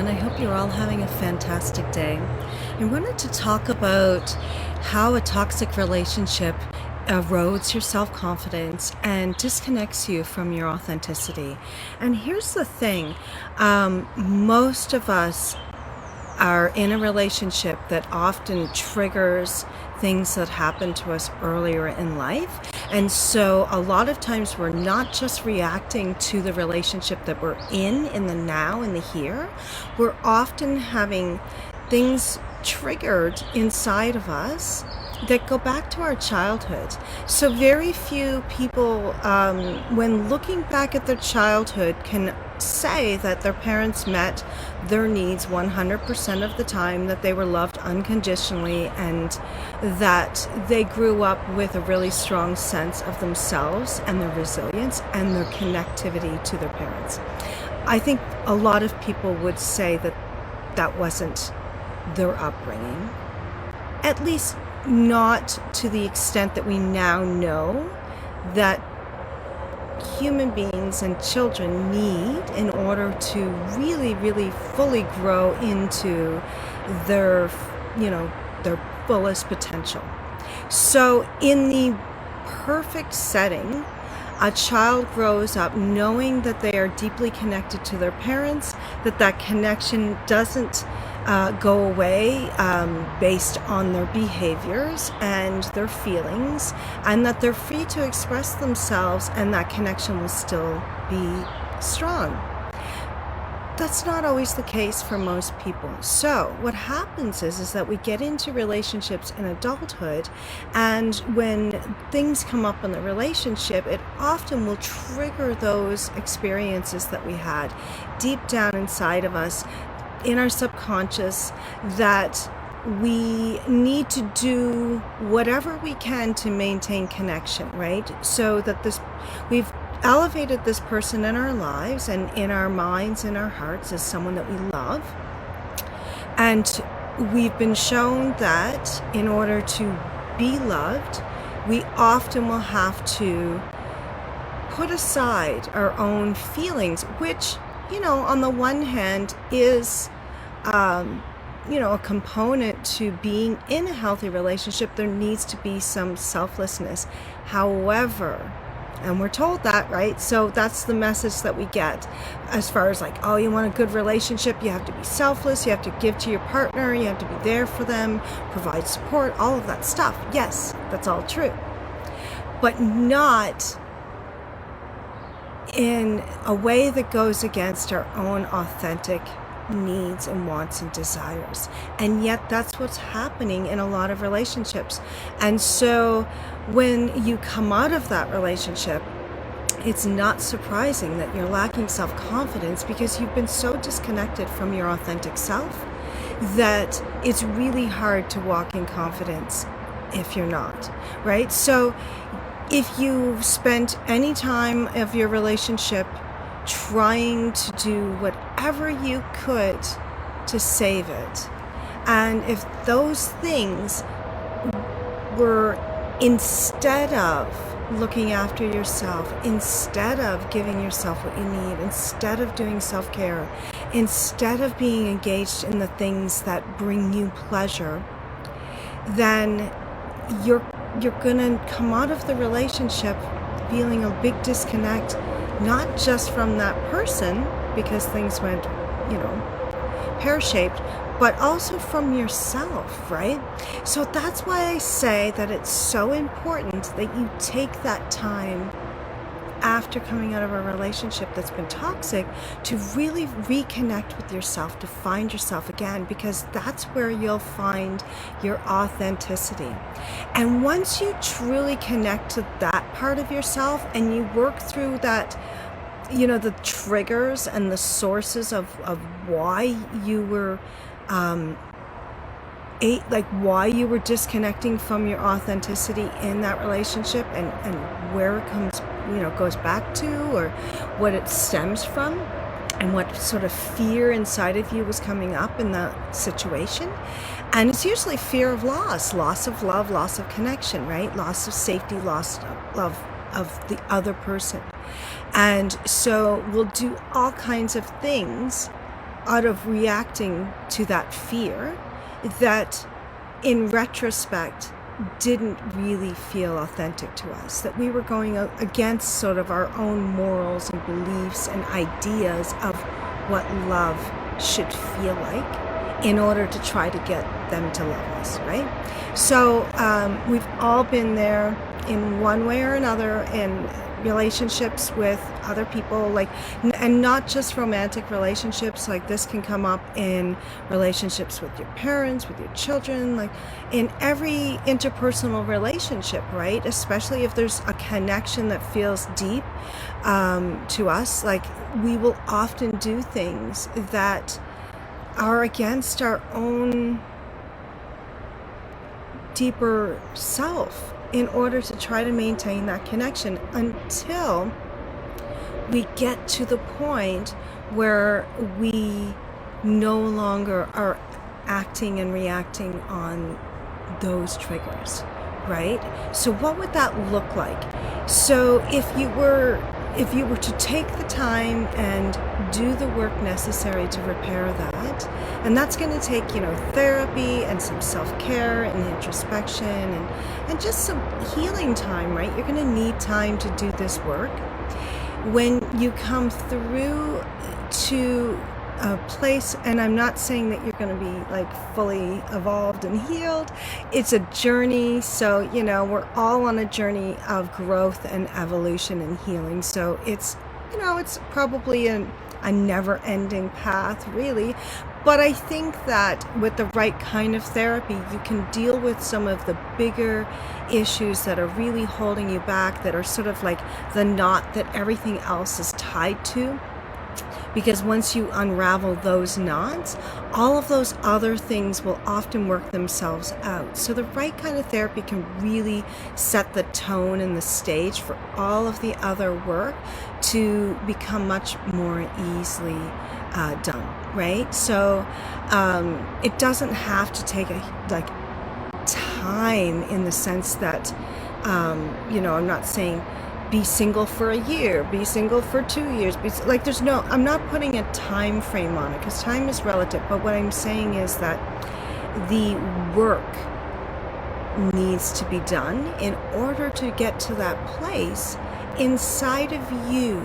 everyone. I hope you're all having a fantastic day. I wanted to talk about how a toxic relationship erodes your self-confidence and disconnects you from your authenticity. And here's the thing, most of us are in a relationship that often triggers things that happened to us earlier in life. And so a lot of times we're not just reacting to the relationship that we're in the now, in the here. We're often having things triggered inside of us that go back to our childhood. So very few people, when looking back at their childhood, can say that their parents met their needs 100% of the time, that they were loved unconditionally, and that they grew up with a really strong sense of themselves and their resilience and their connectivity to their parents. I think a lot of people would say that that wasn't their upbringing, at least not to the extent that we now know that human beings and children need in order to really fully grow into their fullest potential. So in the perfect setting, a child grows up knowing that they are deeply connected to their parents, that connection doesn't go away based on their behaviors and their feelings, and that they're free to express themselves, and that connection will still be strong. That's not always the case for most people. So what happens is that we get into relationships in adulthood, and when things come up in the relationship, it often will trigger those experiences that we had deep down inside of us, in our subconscious, that we need to do whatever we can to maintain connection, right? So that we've elevated this person in our lives and in our minds, in our hearts, as someone that we love. And we've been shown that in order to be loved, we often will have to put aside our own feelings, which, on the one hand is a component to being in a healthy relationship. There needs to be some selflessness. However, and we're told that, right? So that's the message that we get as far as like, oh, you want a good relationship, you have to be selfless, you have to give to your partner, you have to be there for them, provide support, all of that stuff. Yes, that's all true. But not in a way that goes against our own authentic needs and wants and desires. And yet that's what's happening in a lot of relationships. And so when you come out of that relationship, it's not surprising that you're lacking self-confidence, because you've been so disconnected from your authentic self that it's really hard to walk in confidence if you're not, right? So if you've spent any time of your relationship trying to do whatever you could to save it, and if those things were, instead of looking after yourself, instead of giving yourself what you need, instead of doing self-care, instead of being engaged in the things that bring you pleasure, then you're gonna come out of the relationship feeling a big disconnect, not just from that person, because things went, pear-shaped, but also from yourself, right? So that's why I say that it's so important that you take that time after coming out of a relationship that's been toxic to really reconnect with yourself, to find yourself again, because that's where you'll find your authenticity. And once you truly connect to that part of yourself and you work through that, the triggers and the sources of why you were why you were disconnecting from your authenticity in that relationship, and where it goes back to, or what it stems from, and what sort of fear inside of you was coming up in that situation. And it's usually fear of loss of love, loss of connection, right? Loss of safety, loss of the other person. And so we'll do all kinds of things out of reacting to that fear that in retrospect didn't really feel authentic to us, that we were going against sort of our own morals and beliefs and ideas of what love should feel like in order to try to get them to love us, right? So we've all been there in one way or another in relationships with other people, like, and not just romantic relationships. Like, this can come up in relationships with your parents, with your children, like in every interpersonal relationship, right? Especially if there's a connection that feels deep to us. Like, we will often do things that are against our own deeper self in order to try to maintain that connection, until we get to the point where we no longer are acting and reacting on those triggers, right? So what would that look like? So if you were to take the time and do the work necessary to repair that, and that's going to take, therapy and some self-care and introspection and just some healing time, right? You're going to need time to do this work. When you come through to a place, and I'm not saying that you're going to be like fully evolved and healed. It's a journey. So, we're all on a journey of growth and evolution and healing. So it's probably a never-ending path, really. But I think that with the right kind of therapy, you can deal with some of the bigger issues that are really holding you back, that are sort of like the knot that everything else is tied to. Because once you unravel those knots, all of those other things will often work themselves out. So the right kind of therapy can really set the tone and the stage for all of the other work to become much more easily done, right? So it doesn't have to take time in the sense that, I'm not saying be single for a year, be single for 2 years. I'm not putting a time frame on it, because time is relative. But what I'm saying is that the work needs to be done in order to get to that place inside of you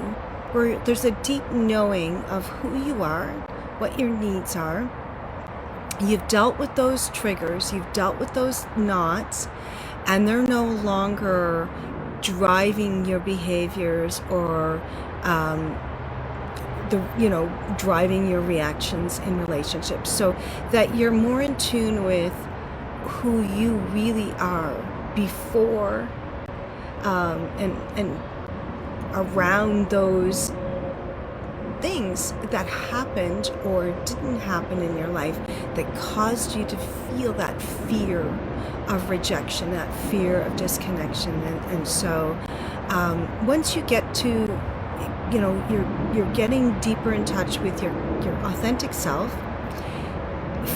where there's a deep knowing of who you are, what your needs are. You've dealt with those triggers, you've dealt with those knots, and they're no longer driving your behaviors or driving your reactions in relationships, so that you're more in tune with who you really are before and around those things that happened or didn't happen in your life that caused you to feel that fear of rejection, that fear of disconnection. And so once you get to, you're getting deeper in touch with your authentic self,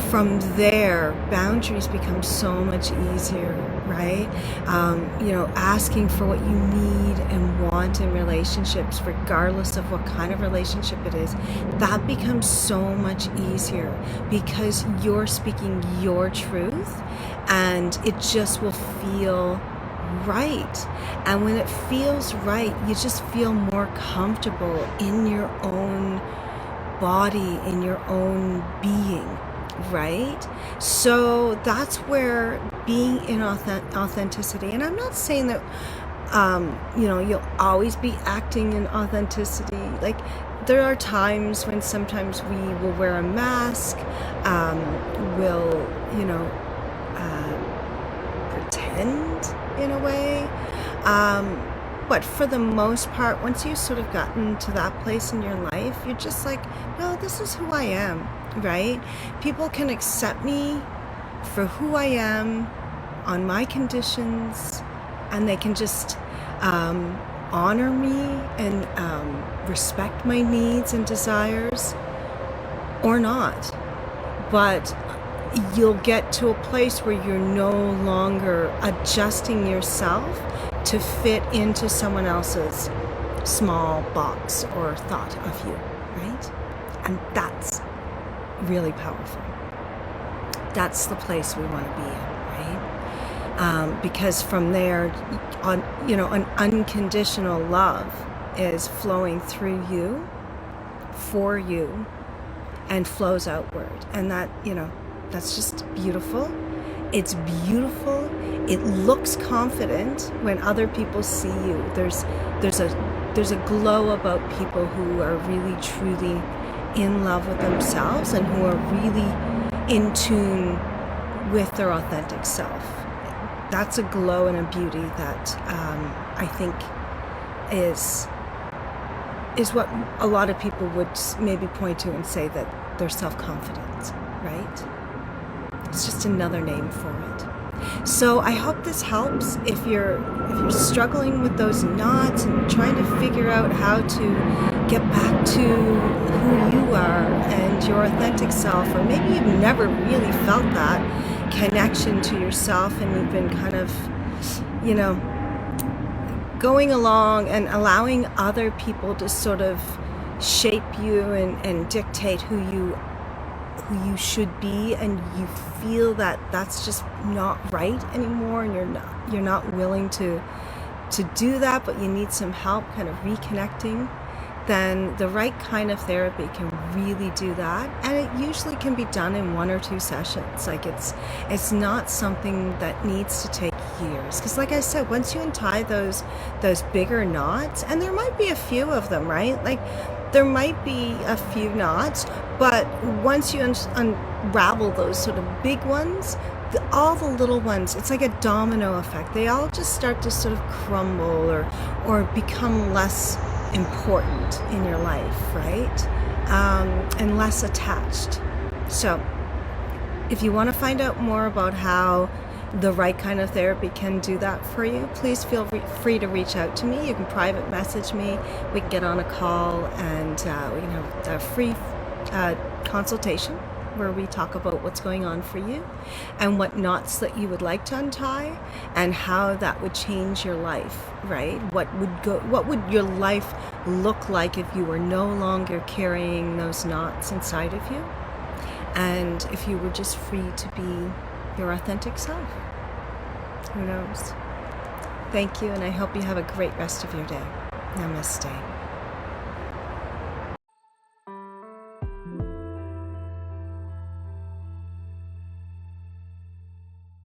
from there, boundaries become so much easier, right? Asking for what you need and want in relationships, regardless of what kind of relationship it is, that becomes so much easier because you're speaking your truth, and it just will feel right. And when it feels right, you just feel more comfortable in your own body, in your own being. Right? So that's where being in authenticity, and I'm not saying that you'll always be acting in authenticity. Like, there are times when sometimes we will wear a mask, we'll pretend in a way, but for the most part, once you've sort of gotten to that place in your life, you're just like, no, this is who I am, right? People can accept me for who I am on my conditions, and they can just honor me and respect my needs and desires, or not. But you'll get to a place where you're no longer adjusting yourself to fit into someone else's small box or thought of you, right? And that's really powerful. That's the place we want to be in, right? Because from there, an unconditional love is flowing through you, for you, and flows outward. And that's just beautiful. It's beautiful. It looks confident when other people see you. There's a glow about people who are really truly in love with themselves and who are really in tune with their authentic self. That's a glow and a beauty that I think is what a lot of people would maybe point to and say that they're self-confident, right? It's just another name for it. So I hope this helps. If you're struggling with those knots and you're trying to figure out how to get back to who you are and your authentic self, or maybe you've never really felt that connection to yourself and you've been kind of, going along and allowing other people to sort of shape you and dictate who you should be, and you feel that that's just not right anymore, and you're not willing to do that, but you need some help kind of reconnecting, then the right kind of therapy can really do that. And it usually can be done in 1 or 2 sessions. Like it's not something that needs to take years, because like I said, once you untie those bigger knots, and there might be a few of them, right? Like there might be a few knots, but once you unravel those sort of big ones, all the little ones, it's like a domino effect. They all just start to sort of crumble or become less important in your life, right? And less attached. So if you want to find out more about how the right kind of therapy can do that for you, please feel free to reach out to me. You can private message me. We can get on a call and we can have a free consultation where we talk about what's going on for you and what knots that you would like to untie and how that would change your life, right? What would your life look like if you were no longer carrying those knots inside of you, and if you were just free to be your authentic self? Who knows? Thank you, and I hope you have a great rest of your day. Namaste.